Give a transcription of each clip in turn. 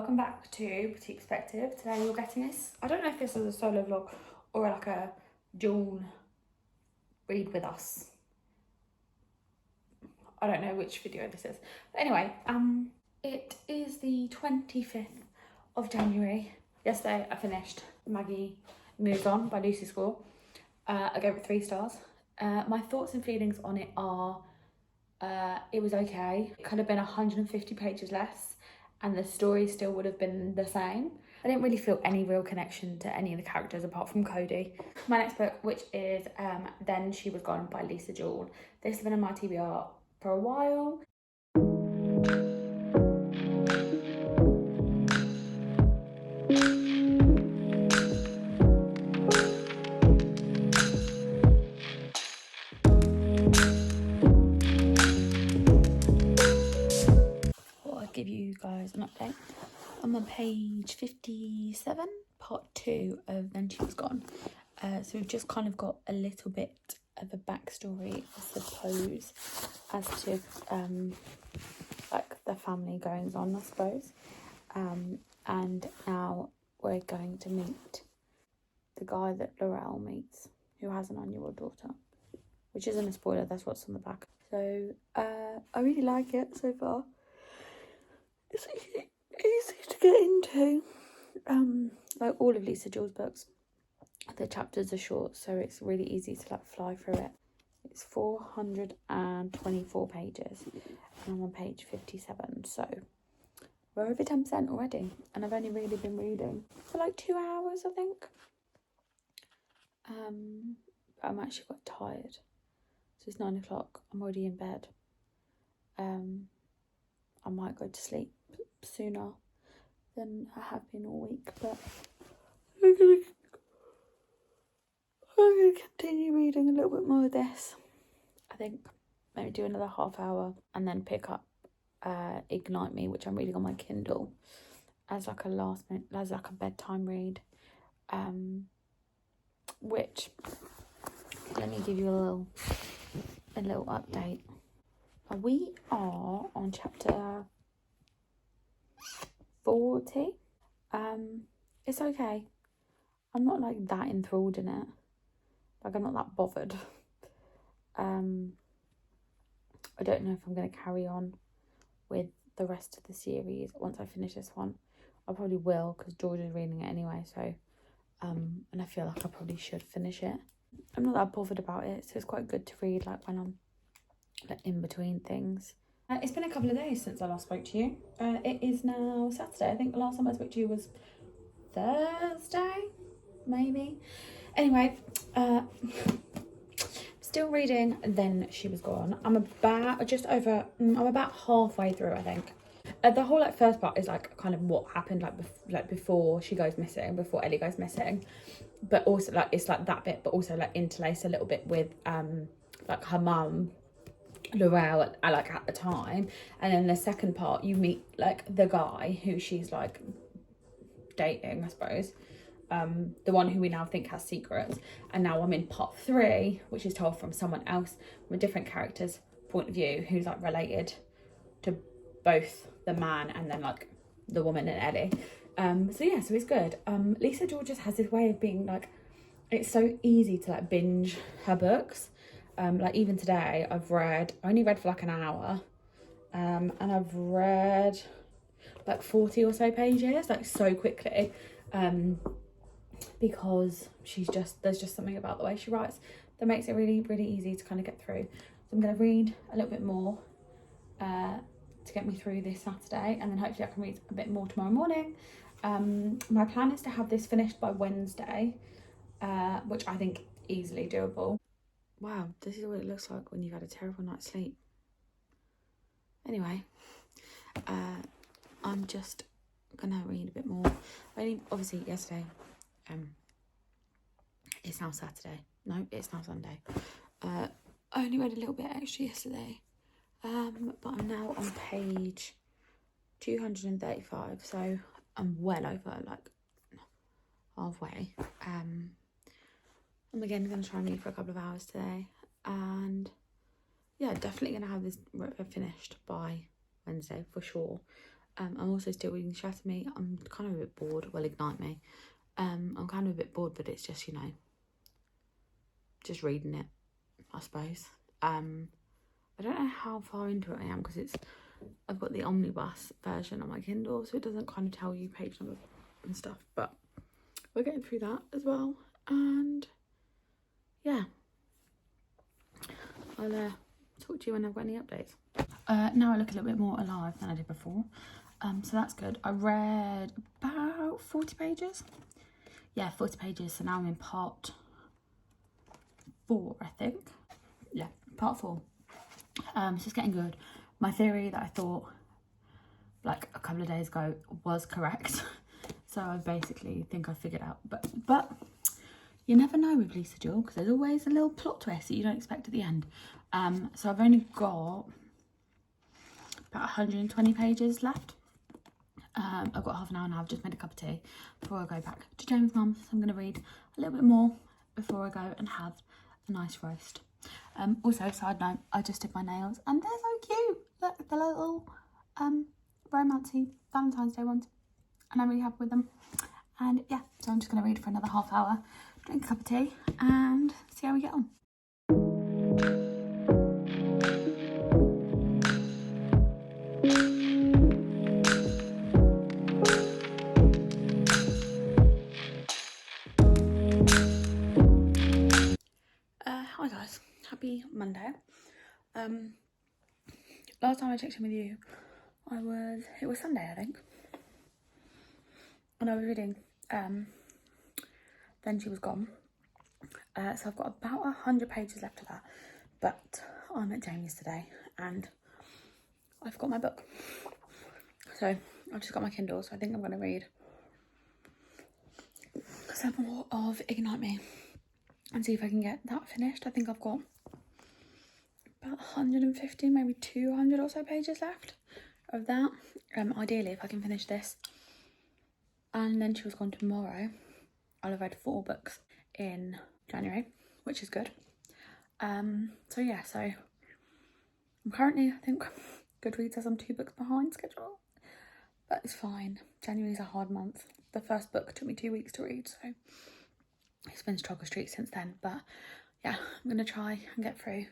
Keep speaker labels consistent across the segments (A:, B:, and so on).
A: welcome back to Boutique Perspective. Today you're getting this, I don't know if this is a solo vlog or like a dual read with us. I don't know which video this is. But anyway, it is the 25th of January. Yesterday I finished Maggie Moves On by Lucy Jewell. I gave it 3 stars. My thoughts and feelings on it are, it was okay. It could have been 150 pages less and the story still would have been the same. I didn't really feel any real connection to any of the characters apart from Cody. My next book, which is Then She Was Gone by Lisa Jewell. This has been on my TBR for a while. Give you guys an update. I'm on page 57, part 2 of Then She Was Gone. So we've just kind of got a little bit of a backstory, I suppose, as to like the family goings on, I suppose. And now we're going to meet the guy that Laurel meets, who has an 9-year-old daughter, which isn't a spoiler, that's what's on the back. So I really like it so far. It's easy to get into. Like all of Lisa Jewell's books, the chapters are short, so it's really easy to like fly through it. It's 424 pages and I'm on page 57, so we're over 10% already, and I've only really been reading for like 2 hours, I think. But I'm actually quite tired, so it's 9 o'clock, I'm already in bed. I might go to sleep sooner than I have been all week, but I'm gonna continue reading a little bit more of this. I think maybe do another half hour and then pick up Ignite Me, which I'm reading on my Kindle as like a as like a bedtime read. Which, let me give you a little update. We are on chapter 40. It's okay. I'm not like that enthralled in it. Like I'm not that bothered. I don't know if I'm going to carry on with the rest of the series once I finish this one. I probably will, because George is reading it anyway, so and I feel like I probably should finish it. I'm not that bothered about it, so it's quite good to read like when I'm like in between things. It's been a couple of days since I last spoke to you. It is now Saturday. I think the last time I spoke to you was Thursday, maybe. Anyway, still reading Then She Was Gone. I'm about halfway through, I think. The whole like first part is like kind of what happened like before she goes missing, before Ellie goes missing, but also like it's like that bit, but also like interlaced a little bit with like her mum Laurel at the time, and then the second part you meet like the guy who she's like dating, I suppose, the one who we now think has secrets. And now I'm in part 3, which is told from someone else, from a different character's point of view, who's like related to both the man and then like the woman and Ellie. So yeah, so it's good. Lisa Jewell just has this way of being like, it's so easy to like binge her books. Like even today I only read for like an hour, and I've read like 40 or so pages like so quickly, because there's just something about the way she writes that makes it really, really easy to kind of get through. So I'm going to read a little bit more to get me through this Saturday, and then hopefully I can read a bit more tomorrow morning. My plan is to have this finished by Wednesday, which I think easily doable. Wow, this is what it looks like when you've had a terrible night's sleep. Anyway, I'm just gonna read a bit more. Obviously yesterday, it's now Saturday. No, it's now Sunday. I only read a little bit extra yesterday, but I'm now on page 235, so I'm well over like halfway. I'm again going to try and read for a couple of hours today, and yeah, definitely going to have this finished by Wednesday for sure. I'm also still reading Shatter Me. I'm kind of a bit bored. Well, Ignite Me. I'm kind of a bit bored, but it's just, you know, just reading it, I suppose. I don't know how far into it I am because I've got the omnibus version on my Kindle, so it doesn't kind of tell you page numbers and stuff, but we're getting through that as well. And yeah, I'll talk to you when I've got any updates. Now I look a little bit more alive than I did before, so that's good. I read about 40 pages. Yeah, 40 pages, so now I'm in part 4, I think. Yeah, part 4. So it's getting good. My theory that I thought like a couple of days ago was correct. So I basically think I figured out, but you never know with Lisa Jewell because there's always a little plot twist that you don't expect at the end. So I've only got about 120 pages left. I've got half an hour now. I've just made a cup of tea before I go back to Jamie's mum's. So I'm going to read a little bit more before I go and have a nice roast. Also, side note, I just did my nails and they're so cute. Look, the little romancy Valentine's Day ones, and I'm really happy with them. And yeah, so I'm just going to read for another half hour, drink a cup of tea and see how we get on. Hi guys, happy Monday. Last time I checked in with you, it was Sunday, I think, and I was reading Then She Was Gone. So I've got about 100 pages left of that, but I'm at Jamie's today and I've got my book. So I've just got my Kindle, so I think I'm going to read some more of Ignite Me and see if I can get that finished. I think I've got about 150, maybe 200 or so pages left of that. Ideally, if I can finish this and Then She Was Gone tomorrow, I'll have read 4 books in January, which is good. So yeah, so I'm currently, I think Goodreads says I'm 2 books behind schedule, but it's fine. January's a hard month. The first book took me 2 weeks to read, so it's been struggle street since then. But yeah, I'm gonna try and get through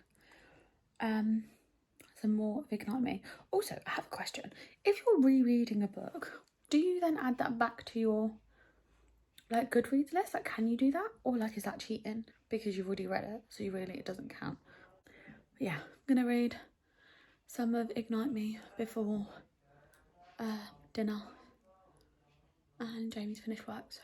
A: some more of Ignite Me. Also, I have a question. If you're rereading a book, do you then add that back to your like Goodreads list? Like, can you do that, or like is that cheating because you've already read it, so it doesn't count? But yeah, I'm gonna read some of Ignite Me before dinner and Jamie's finished work, so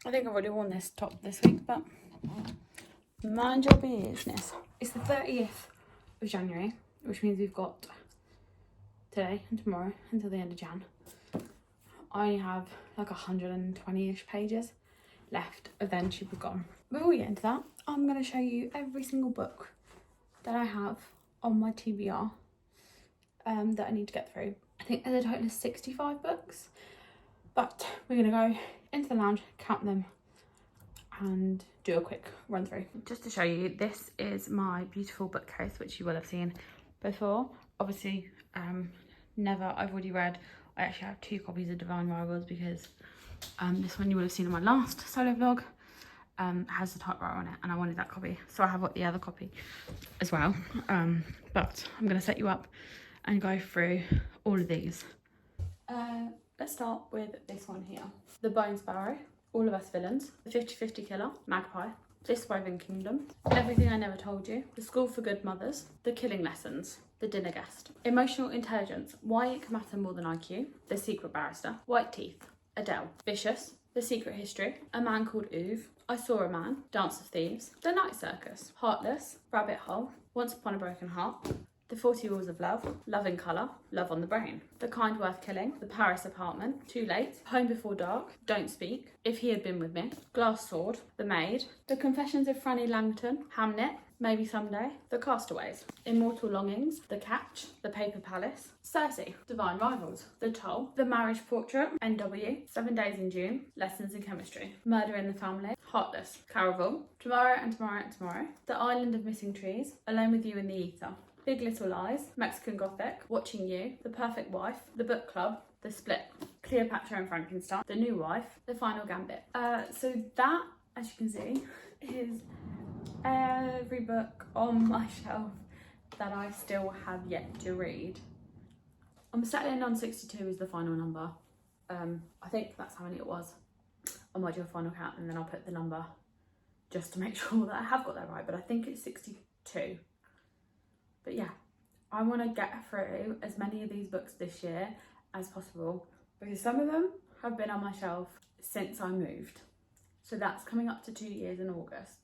A: I think I've already worn this top this week, but mind your business. It's the 30th of January, which means we've got today and tomorrow until the end of Jan. I only have like 120-ish pages left of Then She Was Gone. Before we get into that, I'm going to show you every single book that I have on my TBR that I need to get through. I think there's a total of 65 books, but we're going to go into the lounge, count them and do a quick run through. Just to show you, this is my beautiful bookcase, which you will have seen before. Obviously, Never, I've already read. I actually have 2 copies of Divine Rivals because this one you would have seen in my last solo vlog has the typewriter on it, and I wanted that copy, so I have got the other copy as well. But I'm going to set you up and go through all of these. Let's start with this one here. The Bone Sparrow, All of Us Villains, The 50-50 Killer, Magpie, This Woven Kingdom, Everything I Never Told You, The School for Good Mothers, The Killing Lessons, The Dinner Guest, Emotional Intelligence, Why It Can Matter More Than IQ, The Secret Barrister, White Teeth, Adele, Vicious, The Secret History, A Man Called Uve, I Saw a Man, Dance of Thieves, The Night Circus, Heartless, Rabbit Hole, Once Upon a Broken Heart, The 40 Rules of Love, Love in Colour, Love on the Brain, The Kind Worth Killing, The Paris Apartment, Too Late, Home Before Dark, Don't Speak, If He Had Been With Me, Glass Sword, The Maid, The Confessions of Franny Langton, Hamnet, Maybe Someday, The Castaways, Immortal Longings, The Catch, The Paper Palace, Circe, Divine Rivals, The Toll, The Marriage Portrait, NW, 7 Days in June, Lessons in Chemistry, Murder in the Family, Heartless, Caraval, Tomorrow and Tomorrow and Tomorrow, The Island of Missing Trees, Alone with You in the Ether, Big Little Lies, Mexican Gothic, Watching You, The Perfect Wife, The Book Club, The Split, Cleopatra and Frankenstein, The New Wife, The Final Gambit. So that, as you can see, is every book on my shelf that I still have yet to read. I'm settling on 62 as the final number. I think that's how many it was. I might do a final count and then I'll put the number just to make sure that I have got that right, but I think it's 62. But yeah, I want to get through as many of these books this year as possible because some of them have been on my shelf since I moved. So that's coming up to 2 years in August.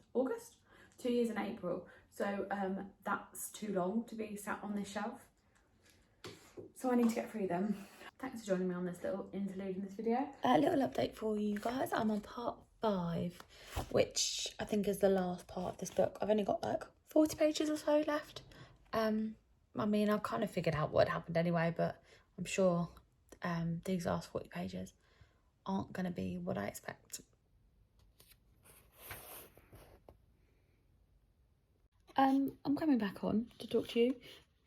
A: 2 years in April. So that's too long to be sat on this shelf. So I need to get through them. Thanks for joining me on this little interlude in this video. A little update for you guys. I'm on part 5, which I think is the last part of this book. I've only got like 40 pages or so left. I mean, I've kind of figured out what happened anyway, but I'm sure these last 40 pages aren't going to be what I expect. I'm coming back on to talk to you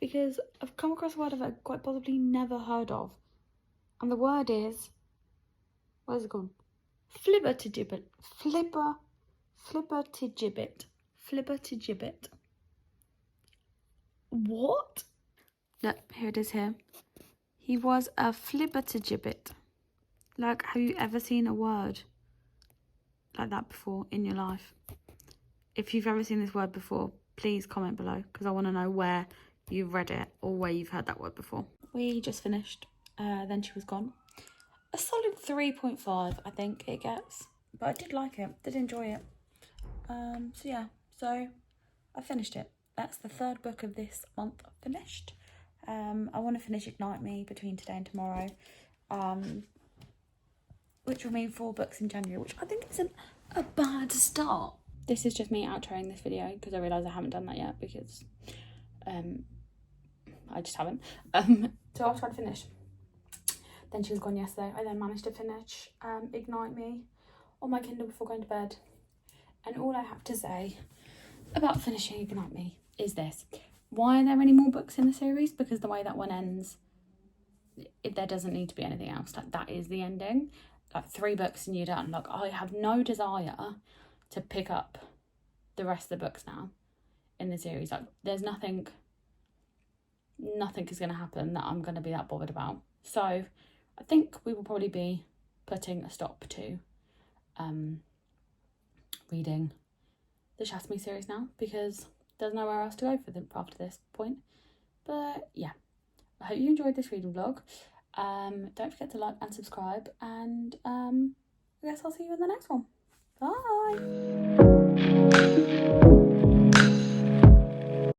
A: because I've come across a word I've quite possibly never heard of. And the word is, where's it gone? Flibbertigibbet. Flibbertigibbet. What? No, here it is here. He was a flibbertigibbet. Like, have you ever seen a word like that before in your life? If you've ever seen this word before, please comment below because I want to know where you've read it or where you've heard that word before. We just finished Then She Was Gone. A solid 3.5 I think it gets, but I did like it, did enjoy it. So yeah, so I finished it. That's the 3rd book of this month finished. I want to finish Ignite Me between today and tomorrow, which will mean 4 books in January, which I think isn't a bad start. This is just me outroing this video because I realise I haven't done that yet because I just haven't. So I was trying to finish Then She Was Gone yesterday. I then managed to finish Ignite Me on my Kindle before going to bed. And all I have to say about finishing Ignite Me is this. Why are there any more books in the series? Because the way that one ends, there doesn't need to be anything else. Like, that is the ending. Like, 3 books and you're done. Like, I have no desire to pick up the rest of the books now in the series. Like, there's nothing is going to happen that I'm going to be that bothered about. So I think we will probably be putting a stop to reading the Shasme series now because there's nowhere else to go for them after this point. But yeah, I hope you enjoyed this reading vlog. Don't forget to like and subscribe, and I guess I'll see you in the next one. Bye.